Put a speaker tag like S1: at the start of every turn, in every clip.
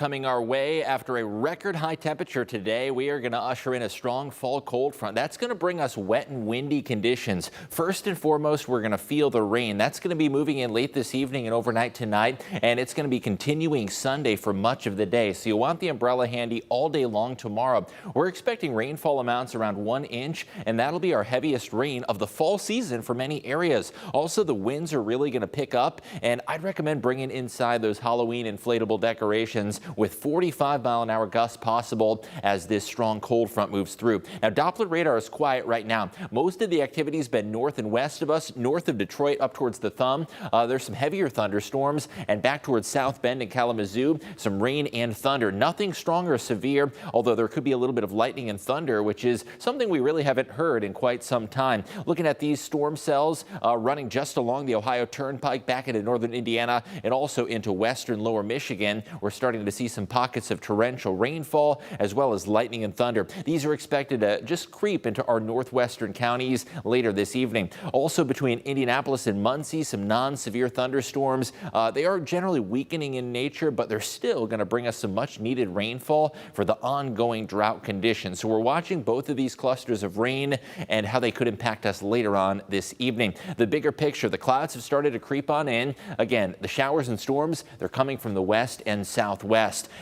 S1: Coming our way after a record high temperature today, we are going to usher in a strong fall cold front. That's going to bring us wet and windy conditions. First and foremost, we're going to feel the rain. That's going to be moving in late this evening and overnight tonight, and it's going to be continuing Sunday for much of the day. So you want the umbrella handy all day long tomorrow. We're expecting rainfall amounts around 1 inch, and that'll be our heaviest rain of the fall season for many areas. Also, the winds are really going to pick up, and I'd recommend bringing inside those Halloween inflatable decorations with 45-mile-an-hour gusts possible as this strong cold front moves through. Now, Doppler radar is quiet right now. Most of the activity has been north and west of us, north of Detroit up towards the thumb. There's some heavier thunderstorms, and back towards South Bend and Kalamazoo, some rain and thunder. Nothing strong or severe, although there could be a little bit of lightning and thunder, which is something we really haven't heard in quite some time. Looking at these storm cells running just along the Ohio Turnpike back into northern Indiana and also into western lower Michigan, we're starting to see some pockets of torrential rainfall as well as lightning and thunder. These are expected to just creep into our northwestern counties later this evening. Also between Indianapolis and Muncie, some non-severe thunderstorms. They are generally weakening in nature, but they're still going to bring us some much needed rainfall for the ongoing drought conditions. So we're watching both of these clusters of rain and how they could impact us later on this evening. The bigger picture, the clouds have started to creep on in. Again, the showers and storms, they're coming from the west and southwest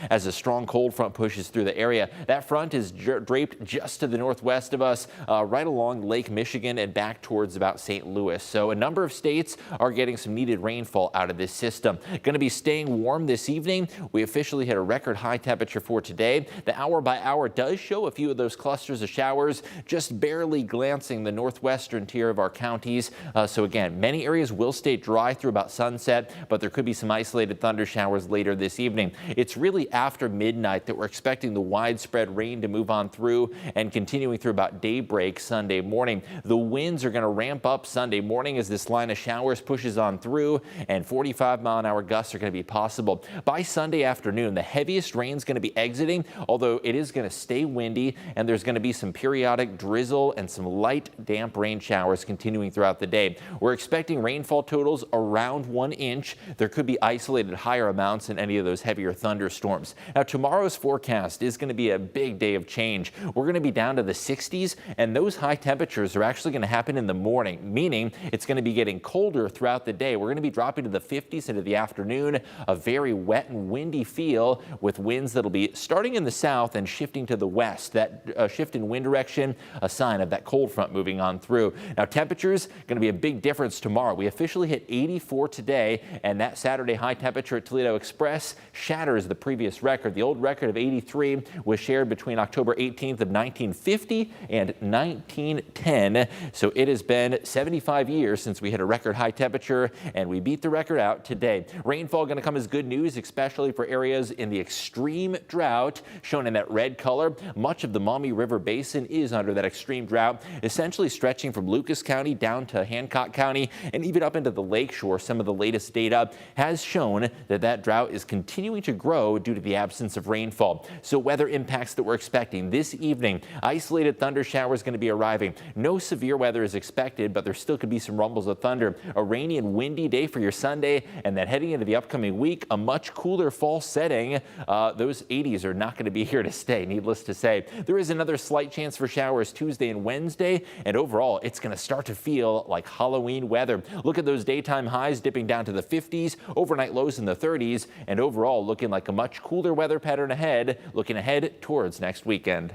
S1: as a strong cold front pushes through the area. That front is draped just to the northwest of us, right along Lake Michigan and back towards about St. Louis. So a number of states are getting some needed rainfall out of this system. Going to be staying warm this evening. We officially hit a record high temperature for today. The hour by hour does show a few of those clusters of showers just barely glancing the northwestern tier of our counties. So again, many areas will stay dry through about sunset, but there could be some isolated thunder showers later this evening. It's really after midnight that we're expecting the widespread rain to move on through and continuing through about daybreak Sunday morning. The winds are going to ramp up Sunday morning as this line of showers pushes on through, and 45-mile-an-hour gusts are going to be possible. By Sunday afternoon, the heaviest rain is going to be exiting, although it is going to stay windy, and there's going to be some periodic drizzle and some light damp rain showers continuing throughout the day. We're expecting rainfall totals around 1 inch. There could be isolated higher amounts in any of those heavier thunderstorms. Now, tomorrow's forecast is going to be a big day of change. We're going to be down to the 60s, and those high temperatures are actually going to happen in the morning, meaning it's going to be getting colder throughout the day. We're going to be dropping to the 50s into the afternoon, a very wet and windy feel with winds that'll be starting in the south and shifting to the west. That shift in wind direction, a sign of that cold front moving on through. Now, temperatures going to be a big difference tomorrow. We officially hit 84 today, and that Saturday high temperature at Toledo Express shatters the previous record. The old record of 83 was shared between October 18th of 1950 and 1910. So it has been 75 years since we hit a record high temperature, and we beat the record out today. Rainfall going to come as good news, especially for areas in the extreme drought shown in that red color. Much of the Maumee River Basin is under that extreme drought, essentially stretching from Lucas County down to Hancock County and even up into the lakeshore. Some of the latest data has shown that that drought is continuing to grow due to the absence of rainfall. So weather impacts that we're expecting this evening, isolated thunder showers going to be arriving. No severe weather is expected, but there still could be some rumbles of thunder. A rainy and windy day for your Sunday, and then heading into the upcoming week, a much cooler fall setting. Those 80s are not going to be here to stay, needless to say. There is another slight chance for showers Tuesday and Wednesday, and overall it's going to start to feel like Halloween weather. Look at those daytime highs dipping down to the 50s, overnight lows in the 30s, and overall looking like a much cooler weather pattern ahead, looking ahead towards next weekend.